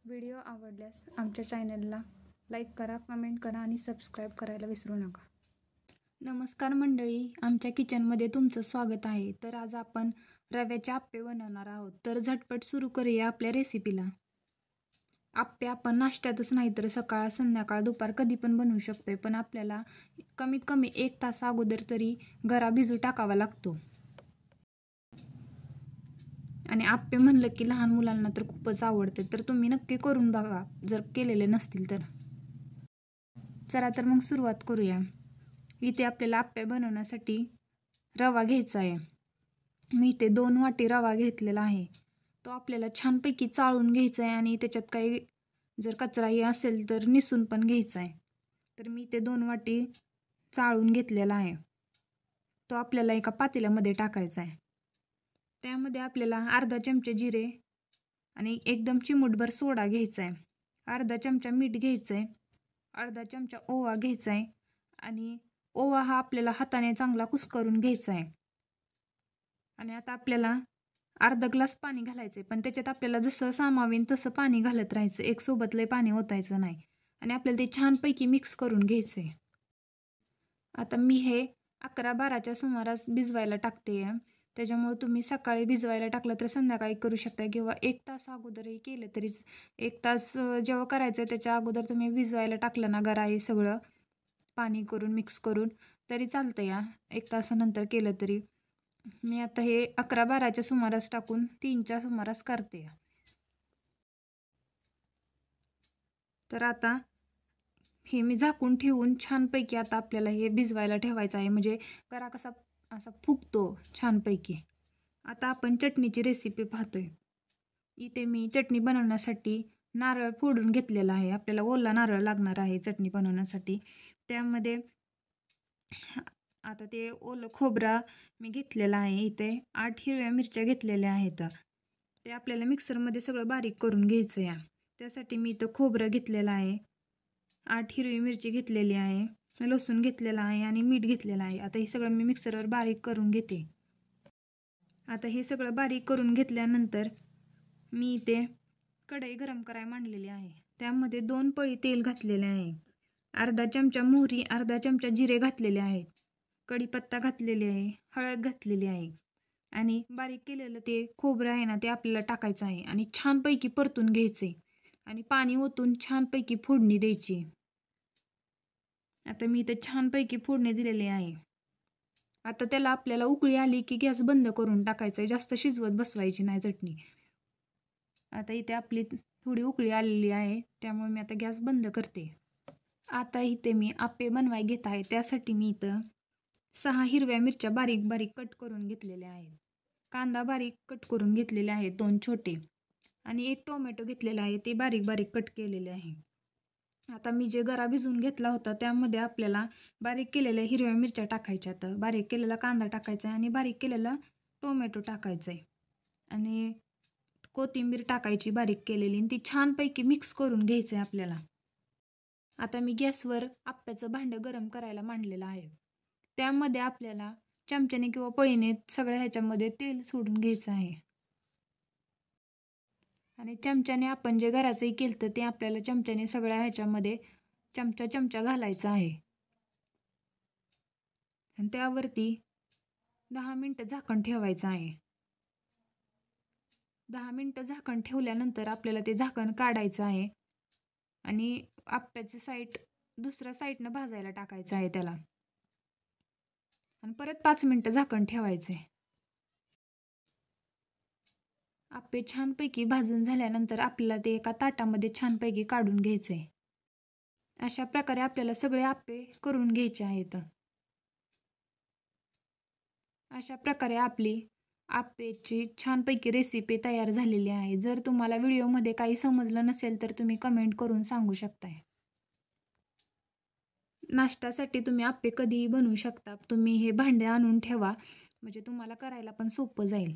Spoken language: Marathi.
व्हिडिओ आवडल्यास आमच्या चॅनलला लाईक करा, कमेंट करा आणि सबस्क्राईब करायला विसरू नका. नमस्कार मंडळी, आमच्या किचनमध्ये तुमचं स्वागत आहे. तर आज आपण रव्याचे आप्पे बनवणार आहोत. तर झटपट सुरू करूया आपल्या रेसिपीला. आप्पे आपण नाश्त्यातच नाही तर सकाळ, संध्याकाळ, दुपार कधी पण बनवू शकतोय. पण आपल्याला कमीत कमी 1 तास अगोदर तरी गरा भिजू टाकावा लागतो. आणि आप्पे म्हणलं की लहान मुलांना तर खूपच आवडते. तर तुम्ही नक्की करून बघा जर केलेले नसतील तर. चला तर मग सुरुवात करूया. इथे आपल्याला आप्पे बनवण्यासाठी रवा घ्यायचा आहे. मी इथे 2 वाटी रवा घेतलेला आहे. तो आपल्याला छानपैकी चाळून घ्यायचा आहे आणि त्याच्यात काही जर कचराही असेल तर निसून पण घ्यायचा आहे. तर मी इथे 2 वाटी चाळून घेतलेला आहे. तो आपल्याला एका पातेल्यामध्ये टाकायचा आहे. त्यामध्ये आपल्याला अर्धा चमचा जिरे आणि एकदम चिमूटभर सोडा घ्यायचा आहे. अर्धा चमचा मीठ घ्यायचं आहे. अर्धा चमचा ओवा घ्यायचा आहे आणि ओवा हा आपल्याला हाताने चांगला कुस्करून घ्यायचा आहे. आणि आता आपल्याला अर्धा ग्लास पाणी घालायचं आहे. पण त्याच्यात आपल्याला जसं सामावेन तसं पाणी घालत राहायचं. एक सोबत लय पाणी ओतायचं नाही. आणि आपल्याला ते छानपैकी मिक्स करून घ्यायचं आहे. आता मी हे 11-12च्या सुमारास भिजवायला टाकते आहे. त्याच्यामुळे तुम्ही सकाळी भिजवायला टाकलं तर संध्याकाळी करू शकता किंवा 1 तास अगोदरही केलं तरीच 1 तास जेव्हा करायचं आहे त्याच्या अगोदर तुम्ही भिजवायला टाकलं ना गरा हे सगळं पाणी करून मिक्स करून तरी चालतं या. 1 तासानंतर केलं तरी. मी आता हे 11-12च्या सुमारास टाकून 3च्या सुमारास करते. तर आता हे मी झाकून ठेवून छानपैकी आता आपल्याला हे भिजवायला ठेवायचं आहे. म्हणजे गरा कसा असा फुगतो छानपैकी. आता आपण चटणीची रेसिपी पाहतोय. इथे मी चटणी बनवण्यासाठी नारळ फोडून घेतलेला आहे. आपल्याला ओला नारळ लागणार आहे चटणी बनवण्यासाठी. त्यामध्ये आता ते ओलं खोबरा मी घेतलेला आहे. इथे 8 हिरव्या मिरच्या घेतलेल्या आहेत. ते आपल्याला मिक्सरमध्ये सगळं बारीक करून घ्यायचं आहे. त्यासाठी मी इथं खोबरं घेतलेलं आहे. 8 हिरवी मिरची घेतलेली आहे. लसूण घेतलेला आहे आणि मीठ घेतलेलं आहे. आता हे सगळं मी मिक्सरवर बारीक करून घेते. आता हे सगळं बारीक करून घेतल्यानंतर मी इथे कढई गरम करायला मांडलेली आहे. त्यामध्ये 2 पळी तेल घातलेले आहे. अर्धा चमचा मोहरी, अर्धा चमचा जिरे घातलेले आहेत. कढीपत्ता घातलेली आहे. हळद घातलेली आहे. आणि बारीक केलेलं ते खोबरं आहे ना ते आपल्याला टाकायचं आहे आणि छानपैकी परतून घ्यायचे आणि पाणी ओतून छानपैकी फोडणी द्यायची. आता मी इथे छानपैकी फोडणी दिलेली आहे. आता त्याला आपल्याला उकळी आली की गॅस बंद करून टाकायचं आहे. जास्त शिजवत बसवायची नाही चटणी. आता इथे आपली थोडी उकळी आलेली आहे त्यामुळे मी आता गॅस बंद करते. आता इथे मी आप्पे बनवायला घेत आहे. त्यासाठी मी इथं 6 हिरव्या मिरच्या बारीक बारीक कट करून घेतलेल्या आहेत. कांदा बारीक कट करून घेतलेले आहेत 2 छोटे आणि 1 टोमॅटो घेतलेला आहे. ते बारीक बारीक कट केलेले आहे. आता मी जे गरा भिजवून घेतला होता त्यामध्ये आपल्याला बारीक केलेल्या हिरव्या मिरच्या टाकायच्या. आता बारीक केलेला कांदा टाकायचा आहे आणि बारीक केलेला टोमॅटो टाकायचा आहे आणि कोथिंबीर टाकायची बारीक केलेली आणि ती छानपैकी मिक्स करून घ्यायचं आहे आपल्याला. आता मी गॅसवर आप्प्याचं भांडं गरम करायला मांडलेलं आहे. त्यामध्ये आपल्याला चमच्याने किंवा पळीने सगळ्या ह्याच्यामध्ये तेल सोडून घ्यायचं आहे. आणि चमच्याने आपण जे गराचंही केलं ते आपल्याला चमच्याने सगळ्या ह्याच्यामध्ये चमचा घालायचा आहे. आणि त्यावरती 10 मिनटं झाकण ठेवायचं आहे. 10 मिनटं झाकण ठेवल्यानंतर आपल्याला ते झाकण काढायचं आहे आणि आप्प्याची साईड दुसऱ्या साईडनं भाजायला टाकायचं आहे त्याला आणि परत 5 मिनटं झाकण ठेवायचं आहे. आप्पे छानपैकी भाजून झाल्यानंतर आपल्याला ते एका ताटामध्ये छानपैकी काढून घ्यायचे. अशा प्रकारे आपल्याला सगळे आप्पे करून घ्यायचे आहेत. अशा प्रकारे आपली आप्पेची छानपैकी रेसिपी तयार झालेली आहे. जर तुम्हाला व्हिडिओमध्ये काही समजलं नसेल तर तुम्ही कमेंट करून सांगू शकताय. नाश्त्यासाठी तुम्ही आप्पे कधीही बनवू शकता. तुम्ही हे भांडे आणून ठेवा म्हणजे तुम्हाला करायला पण सोपं जाईल.